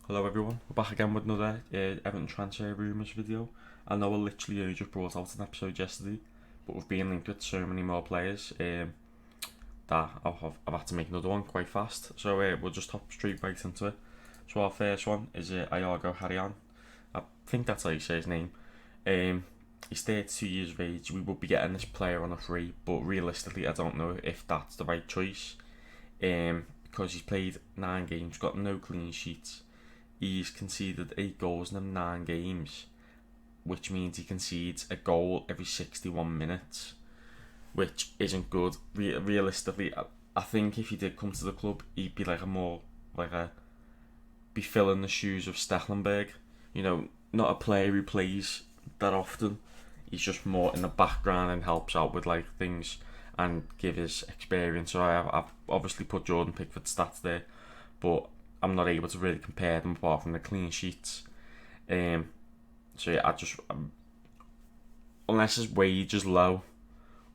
Hello everyone, we're back again with another Everton transfer rumours video. I know I literally only just brought out an episode yesterday, but we've been linked with so many more players that I've had to make another one quite fast. So we'll just hop straight right into it. So our first one is Herrerin. I think that's how you say his name. He's 32 years of age. We will be getting this player on a free, but realistically I don't know if that's the right choice. Because he's played 9 games, got no clean sheets. He's conceded 8 goals in them 9 games, which means he concedes a goal every 61 minutes, which isn't good. Realistically, I think if he did come to the club, he'd be be filling the shoes of Stecklenberg. You know, not a player who plays that often. He's just more in the background and helps out with things and give his experience. So I've obviously put Jordan Pickford's stats there, but I'm not able to really compare them apart from the clean sheets. So yeah, unless his wage is low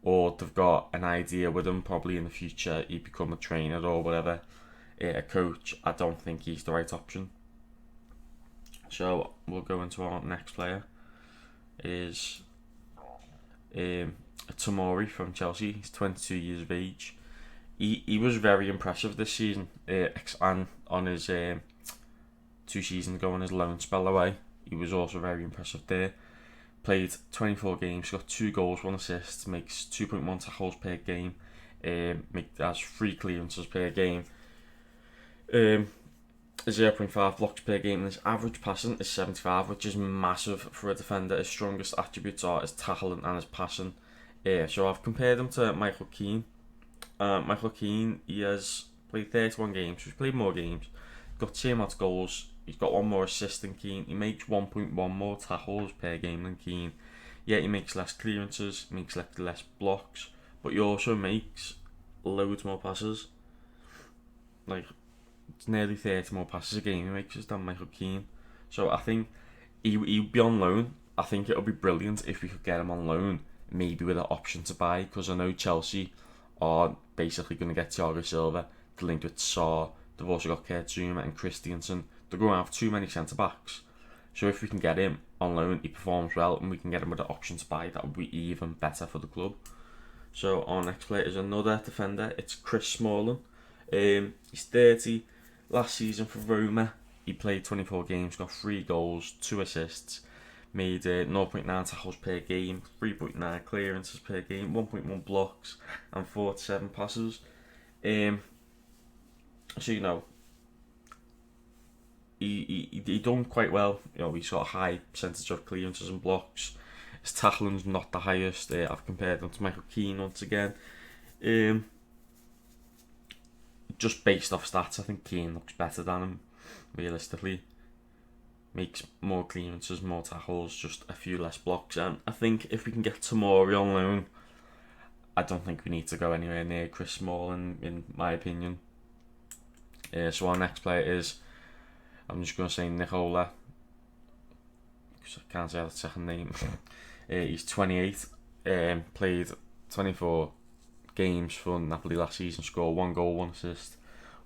or they've got an idea with him, probably in the future he'd become a trainer or whatever, a coach, I don't think he's the right option. So we'll go into our next player. It is Tomori from Chelsea. He's 22 years of age. He was very impressive this season, and on his 2 seasons ago on his loan spell away, he was also very impressive there. Played 24 games, got 2 goals, 1 assist, makes 2.1 tackles per game, has 3 clearances per game, 0.5 blocks per game, and his average passing is 75, which is massive for a defender. His strongest attributes are his tackling and his passing. So I've compared him to Michael Keane. Michael Keane, he has played 31 games, so he's played more games, got 2 more goals, he's got 1 more assist than Keane, he makes 1.1 more tackles per game than Keane, yet he makes less clearances, he makes less blocks, but he also makes loads more passes. It's nearly 30 more passes a game he makes than Michael Keane. So I think he'd be on loan. I think it would be brilliant if we could get him on loan, maybe with an option to buy, because I know Chelsea are basically going to get Thiago Silva, they're linked with Sarr, they've also got Kurt Zouma and Christiansen. They're going to have too many centre backs. So if we can get him on loan, he performs well, and we can get him with an option to buy, that would be even better for the club. So our next player is another defender. It's Chris Smalling. He's 30. Last season for Roma, he played 24 games, got 3 goals, 2 assists, made 0.9 tackles per game, 3.9 clearances per game, 1.1 blocks, and 47 passes. So he done quite well. He's got a high percentage of clearances and blocks. His tackling's not the highest. I've compared him to Michael Keane once again. Just based off stats, I think Keane looks better than him, realistically. Makes more clearances, more tackles, just a few less blocks. And I think if we can get Tomori on loan, I don't think we need to go anywhere near Chris Smalling, in my opinion. So our next player is, I'm just going to say Nikola, because I can't say that second name. He's 28, played 24 games for Napoli last season, scored 1 goal, 1 assist,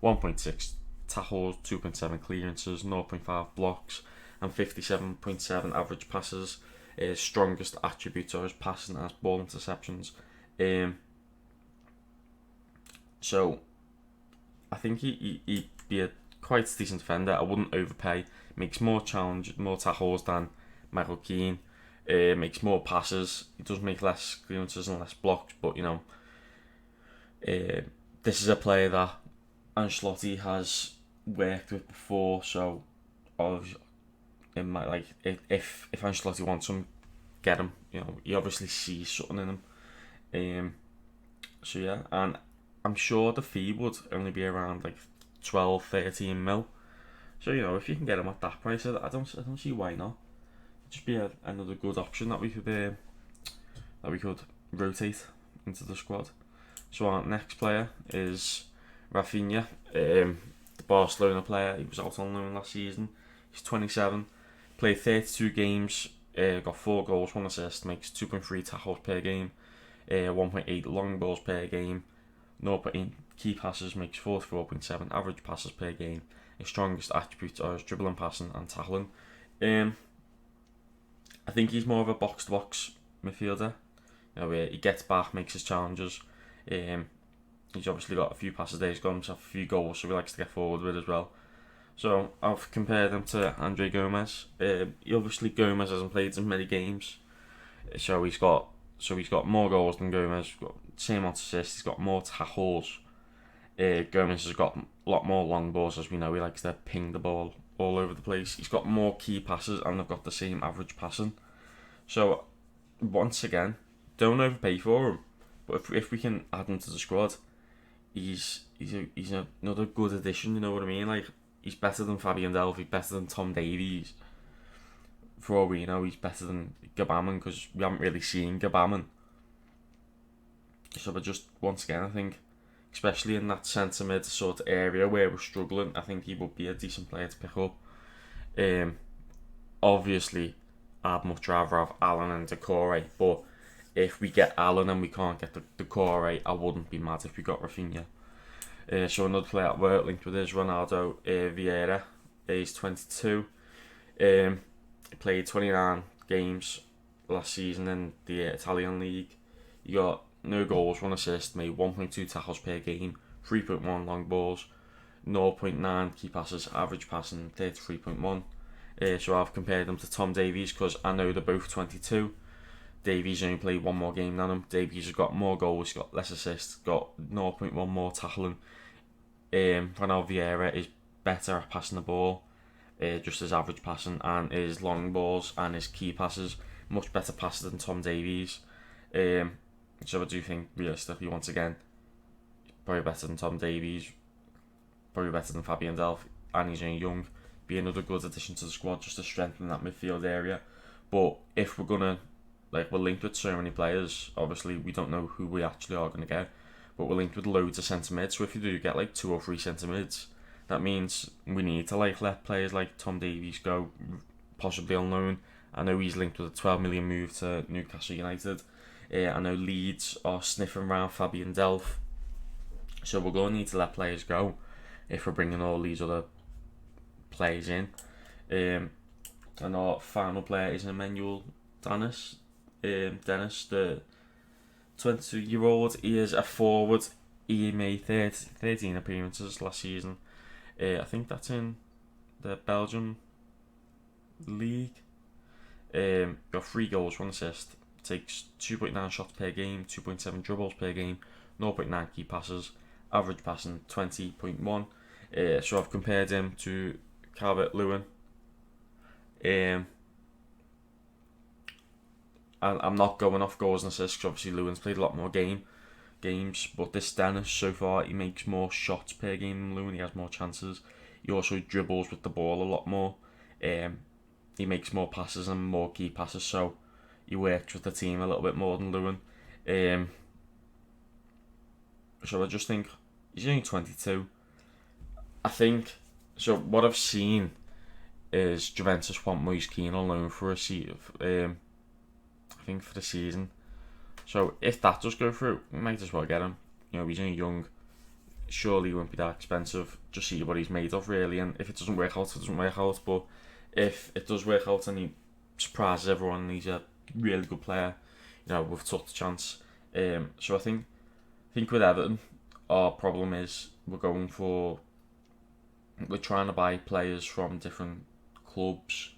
1.6 tackles, 2.7 clearances, 0.5 blocks, and 57.7 average passes. His strongest attributes are his passing and his ball interceptions. So I think he'd be a quite decent defender. I wouldn't overpay. Makes more tackles than Michael Keane. Makes more passes. He does make less clearances and less blocks, but this is a player that Ancelotti has worked with before, so if Ancelotti wants him, get him. He obviously sees something in him. So yeah, and I'm sure the fee would only be around 12-13 mil. So if you can get him at that price, I don't see why not. It'd just be another good option that we could rotate into the squad. So our next player is Rafinha, the Barcelona player. He was out on loan last season. He's 27, played 32 games, got 4 goals, 1 assist, makes 2.3 tackles per game, 1.8 long balls per game, 0.8 key passes, makes 44.7 average passes per game, his strongest attributes are his dribbling, passing and tackling. I think he's more of a box-to-box midfielder. Where he gets back, makes his challenges. He's obviously got a few passes there, he's got himself a few goals, so he likes to get forward with as well. So I've compared him to Andre Gomez. Obviously Gomez hasn't played as many games, so he's got more goals than Gomez. Got same amount of assists. He's got more tackles. Gomez has got a lot more long balls, as we know. He likes to ping the ball all over the place. He's got more key passes, and they've got the same average passing. So once again, don't overpay for him. But if we can add him to the squad, he's another good addition. You know what I mean? Like, he's better than Fabian Delph. He's better than Tom Davies. For all we know, he's better than Gabaman, because we haven't really seen Gabaman. So, but just once again, I think, especially in that centre mid sort of area where we're struggling, I think he would be a decent player to pick up. Obviously, I'd much rather have Allen and Decore, but if we get Allen and we can't get the Decore, I wouldn't be mad if we got Rafinha. So another player at work linked with is Ronaldo Vieira, age 22. He played 29 games last season in the Italian league. He got no goals, 1 assist, made 1.2 tackles per game, 3.1 long balls, 0.9 key passes, average passing 33.1. So I've compared them to Tom Davies because I know they're both 22. Davies only played 1 more game than him. Davies has got more goals, got less assists, got 0.1 more tackling. Ronaldo Vieira is better at passing the ball, just his average passing and his long balls and his key passes, much better passes than Tom Davies. So I do think realistically, once again, probably better than Tom Davies, probably better than Fabian Delph, and he's only young. Be another good addition to the squad just to strengthen that midfield area. But if we're gonna, we're linked with so many players, obviously we don't know who we actually are gonna get, but we're linked with loads of centre mids. So if you do get 2 or 3 centre mids, that means we need to let players like Tom Davies go, possibly on loan. I know he's linked with a 12 million move to Newcastle United. I know Leeds are sniffing around Fabian Delph, so we're going to need to let players go if we're bringing all these other players in. And our final player is Emmanuel Dennis, the 22-year-old. He is a forward. He made 13 appearances last season. I think that's in the Belgian league. Got 3 goals, 1 assist. Takes 2.9 shots per game, 2.7 dribbles per game, 0.9 key passes, average passing 20.1. So I've compared him to Calvert-Lewin. I'm not going off goals and assists because obviously Lewin's played a lot more games, but this Dennis so far, he makes more shots per game than Lewin. He has more chances. He also dribbles with the ball a lot more. He makes more passes and more key passes, so he works with the team a little bit more than Lewin. So I just think he's only 22. I think, so what I've seen is Juventus want Moise Kean on loan for a seat, I think for the season. So if that does go through, we might as well get him. He's only young. Surely he won't be that expensive. Just see what he's made of, really. And if it doesn't work out, it doesn't work out. But if it does work out and he surprises everyone and he's a really good player, we've took the chance. So I think with Everton, our problem is we're trying to buy players from different clubs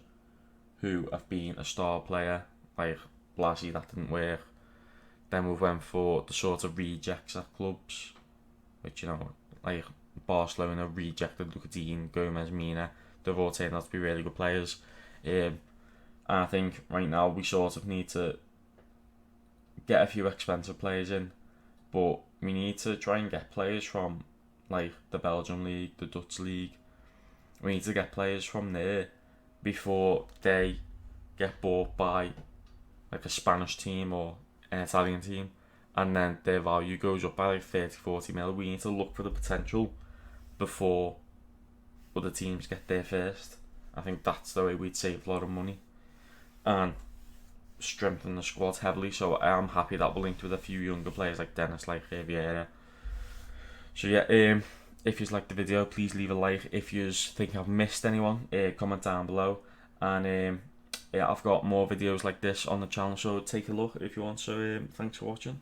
who have been a star player. Like last year, that didn't work. Then we went for the sort of rejects at clubs, which like Barcelona rejected Lucadine, Gomez, Mina. They've all turned out to be really good players. And I think right now we sort of need to get a few expensive players in, but we need to try and get players from the Belgian league, the Dutch league. We need to get players from there before they get bought by a Spanish team or an Italian team, and then their value goes up by 30-40 mil. We need to look for the potential before other teams get there first. I think that's the way we'd save a lot of money and strengthen the squad heavily. So I am happy that we're linked with a few younger players like Dennis, like Vieira. So yeah, if you like the video, please leave a like. If you think I've missed anyone, comment down below. And yeah, I've got more videos like this on the channel, so take a look if you want. So thanks for watching.